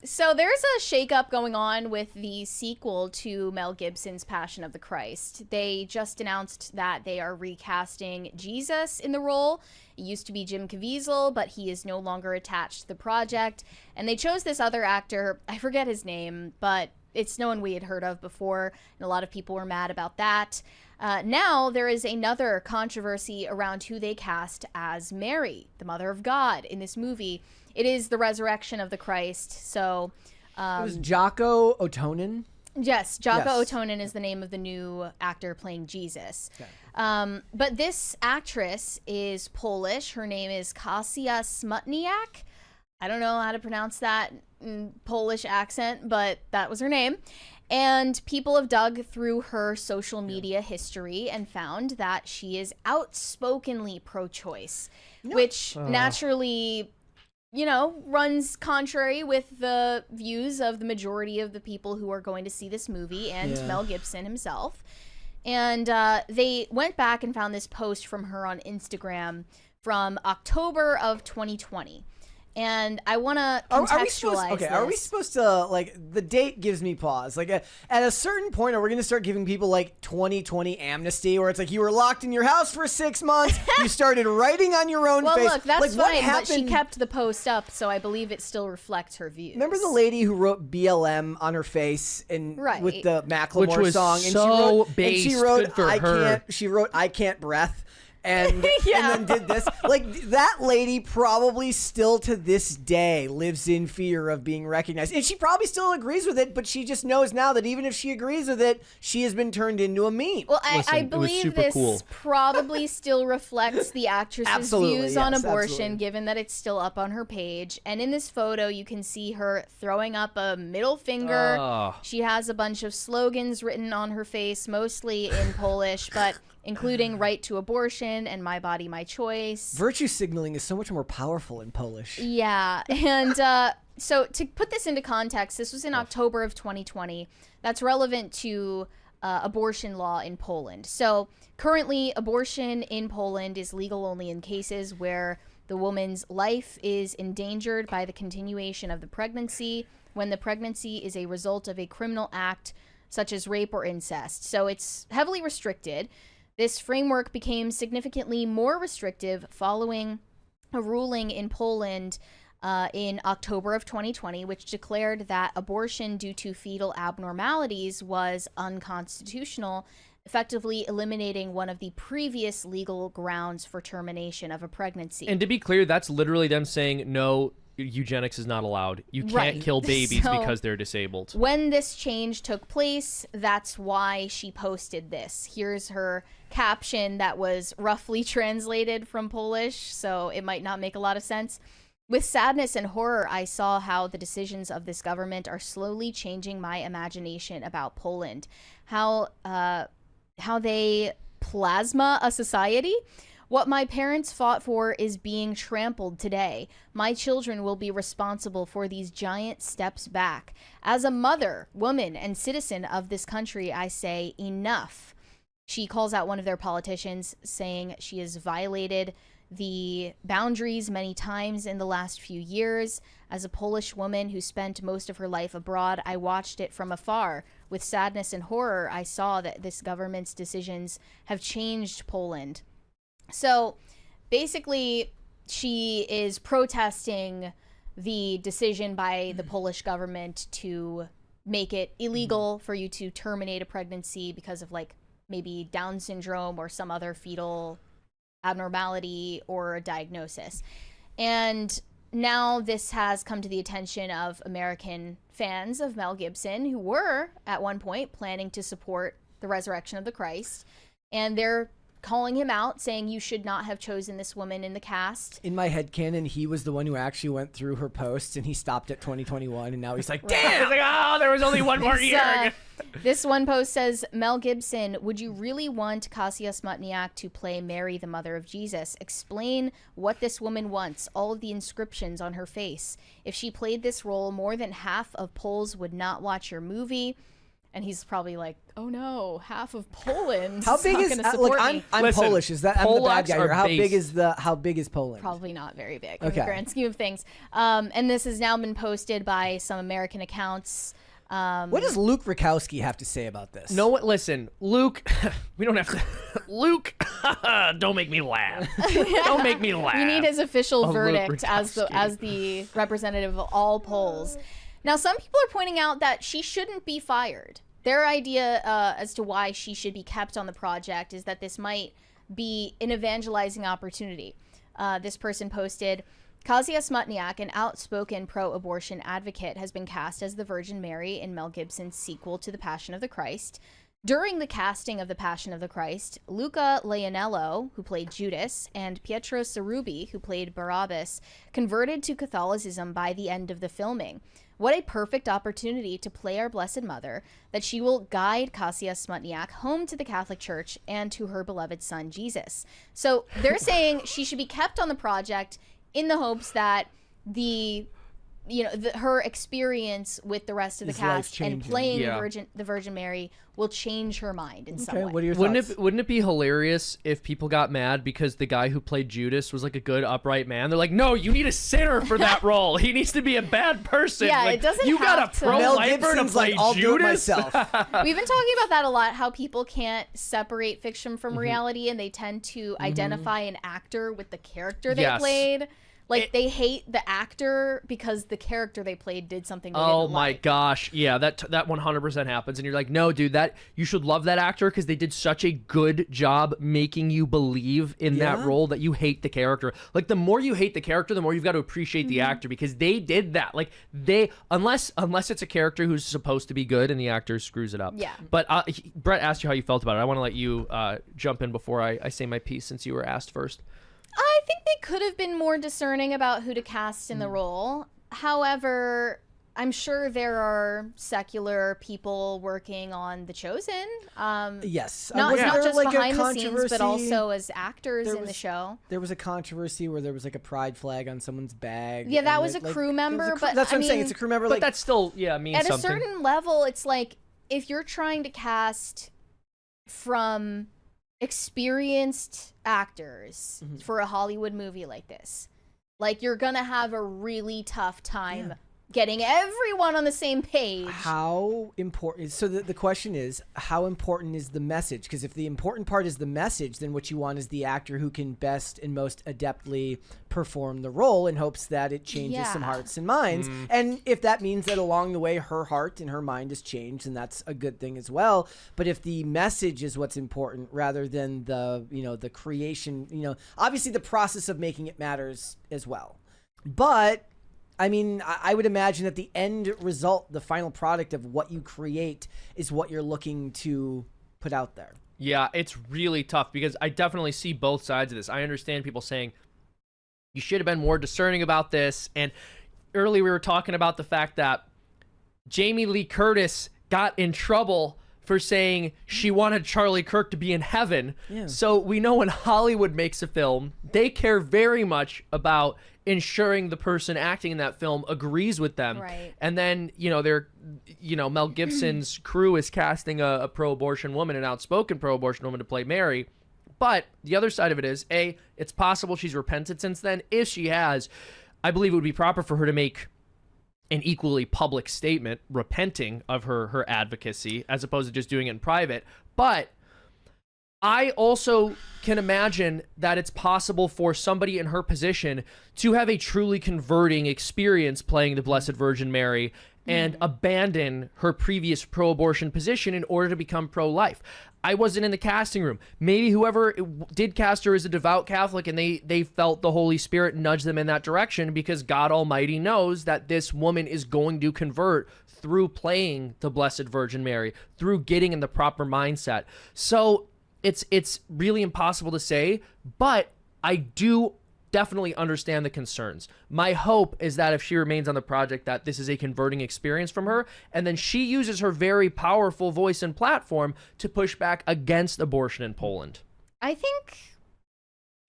So there's a shakeup going on with the sequel to Mel Gibson's Passion of the Christ. They just announced that they are recasting Jesus in the role. It used to be Jim Caviezel, but he is no longer attached to the project. And they chose this other actor, I forget his name, but it's no one we had heard of before, and a lot of people were mad about that. Now there is another controversy around who they cast as Mary, the Mother of God, in this movie. It is the resurrection of the Christ, so... it was Jocko Otonin? Yes, Jocko Otonin is the name of the new actor playing Jesus. Okay. But this actress is Polish. Her name is Kasia Smutniak. I don't know how to pronounce that in Polish accent, but that was her name. And people have dug through her social media history and found that she is outspokenly pro-choice, which naturally, you know, runs contrary with the views of the majority of the people who are going to see this movie and Mel Gibson himself. And they went back and found this post from her on Instagram from October of 2020. And I want to contextualize Are we supposed to, like, the date gives me pause. Like, at a certain point, are we going to start giving people, like, 2020 amnesty, where it's like, you were locked in your house for 6 months, you started writing on your own face. Well, look, that's like, fine, but she kept the post up, so I believe it still reflects her views. Remember the lady who wrote BLM on her face and with the Macklemore Which was song? So and she wrote, she wrote, I can't breath. And, and then did this. Like, that lady probably still to this day lives in fear of being recognized. And she probably still agrees with it, but she just knows now that even if she agrees with it, she has been turned into a meme. Well, I believe this probably still reflects the actress's views on abortion, given that it's still up on her page. And in this photo, you can see her throwing up a middle finger. She has a bunch of slogans written on her face, mostly in Polish, but including right to abortion and my body, my choice. Virtue signaling is so much more powerful in Polish. Yeah. And so to put this into context, this was in October of 2020. That's relevant to abortion law in Poland. So currently, abortion in Poland is legal only in cases where the woman's life is endangered by the continuation of the pregnancy, when the pregnancy is a result of a criminal act such as rape or incest. So it's heavily restricted. This framework became significantly more restrictive following a ruling in Poland in October of 2020, which declared that abortion due to fetal abnormalities was unconstitutional, effectively eliminating one of the previous legal grounds for termination of a pregnancy. And to be clear, that's literally them saying, no, eugenics is not allowed. You can't kill babies because they're disabled. When this change took place, that's why she posted this. Here's her caption that was roughly translated from Polish, so it might not make a lot of sense. With sadness and horror, I saw how the decisions of this government are slowly changing my imagination about Poland. How they plasma a society. What my parents fought for is being trampled today. My children will be responsible for these giant steps back. As a mother, woman, and citizen of this country, I say enough. She calls out one of their politicians, saying she has violated the boundaries many times in the last few years. As a Polish woman who spent most of her life abroad, I watched it from afar. With sadness and horror, I saw that this government's decisions have changed Poland. So basically, she is protesting the decision by the Polish government to make it illegal for you to terminate a pregnancy because of, like, maybe Down syndrome or some other fetal abnormality or a diagnosis. And now this has come to the attention of American fans of Mel Gibson, who were at one point planning to support the resurrection of the Christ. And they're calling him out, saying you should not have chosen this woman in the cast. In my headcanon, he was the one who actually went through her posts, and he stopped at 2021, and now he's like, damn! He's like, oh, there was only one more year. This one post says, Mel Gibson, would you really want Kasia Smutniak to play Mary, the Mother of Jesus? Explain what this woman wants, all of the inscriptions on her face. If she played this role, more than half of Poles would not watch your movie. And he's probably like, oh no, half of Poland. How big is I'm Listen, Polish? Is that I'm the bad guy here? How big is Poland? Probably not very big in the grand scheme of things. And this has now been posted by some American accounts. What does Luke Recasting have to say about this? No, listen, Luke. We don't have to. Luke, don't make me laugh. Don't make me laugh. You need his official verdict as the representative of all Poles. Now, some people are pointing out that she shouldn't be fired. Their idea as to why she should be kept on the project is that this might be an evangelizing opportunity. This person posted, Kasia Smutniak, an outspoken pro-abortion advocate, has been cast as the Virgin Mary in Mel Gibson's sequel to The Passion of the Christ. During the casting of The Passion of the Christ, Luca Leonello, who played Judas, and Pietro Cerubi, who played Barabbas, converted to Catholicism by the end of the filming. What a perfect opportunity to play our Blessed Mother, that she will guide Kasia Smutniak home to the Catholic Church and to her beloved son, Jesus. So they're saying she should be kept on the project in the hopes that her experience with the rest of the cast and playing the Virgin Mary will change her mind in some way. What are your thoughts? Wouldn't it be hilarious if people got mad because the guy who played Judas was like a good, upright man? They're like, no, you need a sinner for that role. He needs to be a bad person. Yeah, like, it doesn't you have got a to. pro-lifer to play I'll Judas? do it myself. We've been talking about that a lot, how people can't separate fiction from reality, and they tend to identify an actor with the character they played. Like, they hate the actor because the character they played did something they didn't like. Oh my gosh. Yeah, that 100% happens. And you're like, no, dude, you should love that actor because they did such a good job making you believe in that role that you hate the character. Like, the more you hate the character, the more you've got to appreciate the actor, because they did that. Like, unless it's a character who's supposed to be good and the actor screws it up. Yeah. But Brett asked you how you felt about it. I want to let you jump in before I say my piece, since you were asked first. I think they could have been more discerning about who to cast in the role. However, I'm sure there are secular people working on The Chosen. Yes. Not just behind the scenes, but also as actors in the show. There was a controversy where there was like a pride flag on someone's bag. Yeah, that was a crew member. But that's what I'm saying. It's a crew member. But that's still, means at something. At a certain level, it's like, if you're trying to cast from experienced actors for a Hollywood movie like this, like, you're gonna have a really tough time getting everyone on the same page. How important? So the question is, how important is the message? Because if the important part is the message, then what you want is the actor who can best and most adeptly perform the role, in hopes that it changes some hearts and minds. And if that means that along the way her heart and her mind has changed, then that's a good thing as well. But if the message is what's important rather than the creation, obviously the process of making it matters as well. But I mean, I would imagine that the end result, the final product of what you create, is what you're looking to put out there. Yeah, it's really tough, because I definitely see both sides of this. I understand people saying, you should have been more discerning about this. And earlier we were talking about the fact that Jamie Lee Curtis got in trouble for saying she wanted Charlie Kirk to be in heaven. Yeah. So we know when Hollywood makes a film, they care very much about ensuring the person acting in that film agrees with them. Right. And then, Mel Gibson's crew is casting a pro-abortion woman, an outspoken pro-abortion woman, to play Mary. But the other side of it is, it's possible she's repented since then. If she has, I believe it would be proper for her to make an equally public statement repenting of her advocacy, as opposed to just doing it in private. But I also can imagine that it's possible for somebody in her position to have a truly converting experience playing the Blessed Virgin Mary and abandon her previous pro-abortion position in order to become pro-life. I wasn't in the casting room. Maybe whoever did cast her is a devout Catholic, and they felt the Holy Spirit nudge them in that direction, because God Almighty knows that this woman is going to convert through playing the Blessed Virgin Mary, through getting in the proper mindset. So it's really impossible to say, but I do definitely understand the concerns. My hope is that if she remains on the project, that this is a converting experience from her, and then she uses her very powerful voice and platform to push back against abortion in Poland. I think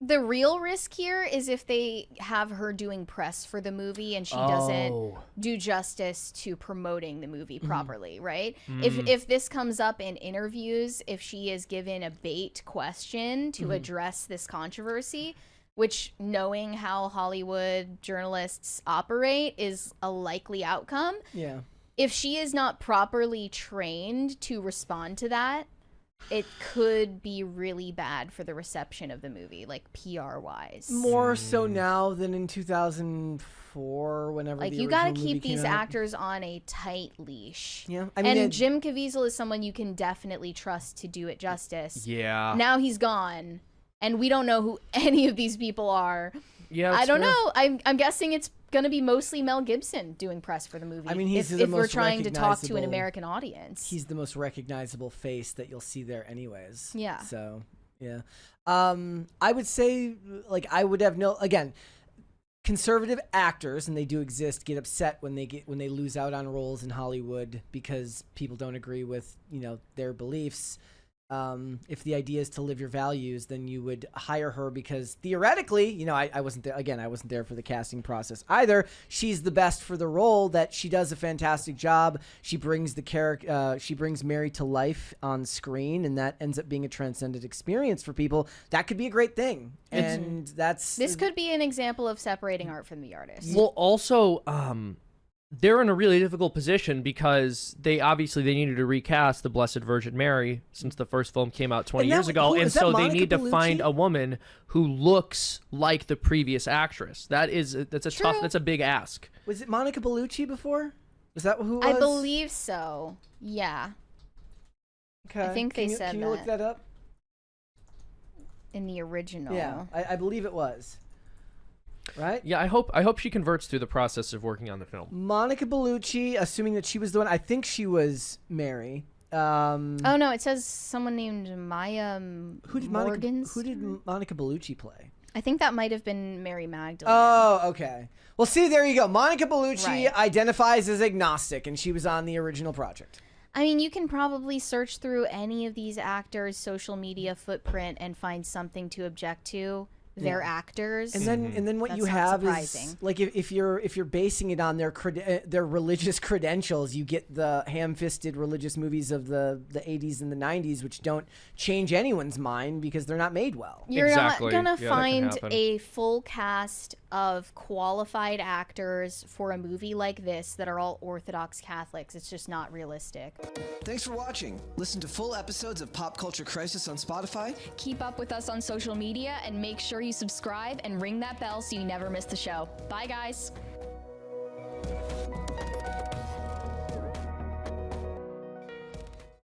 The real risk here is if they have her doing press for the movie and she doesn't do justice to promoting the movie properly, right? If this comes up in interviews, if she is given a bait question to address this controversy, which, knowing how Hollywood journalists operate, is a likely outcome. Yeah. If she is not properly trained to respond to that, it could be really bad for the reception of the movie, like PR wise. More so now than in 2004, whenever. Like, the you got to original movie keep these came out. actors on a tight leash. Yeah, I mean, and Jim Caviezel is someone you can definitely trust to do it justice. Yeah. Now he's gone, and we don't know who any of these people are. Yeah, I don't know. I'm guessing it's going to be mostly Mel Gibson doing press for the movie. I mean, he's if we're trying to talk to an American audience. He's the most recognizable face that you'll see there, anyways. Yeah. So, yeah. I would say, like, I would have again, conservative actors, and they do exist, get upset when they lose out on roles in Hollywood because people don't agree with their beliefs. If the idea is to live your values, then you would hire her because theoretically, I wasn't there. Again, I wasn't there for the casting process either. She's the best for the role. That she does a fantastic job. She brings the character. She brings Mary to life on screen, and that ends up being a transcendent experience for people. That could be a great thing, and this could be an example of separating art from the artist. Well, also, they're in a really difficult position because they needed to recast the Blessed Virgin Mary since the first film came out 20 years ago, and so they need to find a woman who looks like the previous actress. That's a big ask. Was it Monica Bellucci before? Was that who it was? I believe so. Yeah. Okay. I think they said that. Can you look that up? In the original. Yeah, I believe it was. Right? Yeah, I hope she converts through the process of working on the film. Monica Bellucci, assuming that she was the one. I think she was Mary. Oh no, it says someone named Maya Morgans. Who did Monica Bellucci play? I think that might have been Mary Magdalene. Oh, okay. Well, see, there you go. Monica Bellucci identifies as agnostic, and she was on the original project. I mean, you can probably search through any of these actors' social media footprint and find something to object to. They're actors, and then what you have is like if you're basing it on their religious credentials, you get the ham-fisted religious movies of the 80s and the 90s, which don't change anyone's mind because they're not made well. You're not gonna find a full cast of qualified actors for a movie like this that are all Orthodox Catholics. It's just not realistic. Thanks for watching. Listen to full episodes of Pop Culture Crisis on Spotify. Keep up with us on social media and make sure you subscribe and ring that bell so you never miss the show. Bye, guys.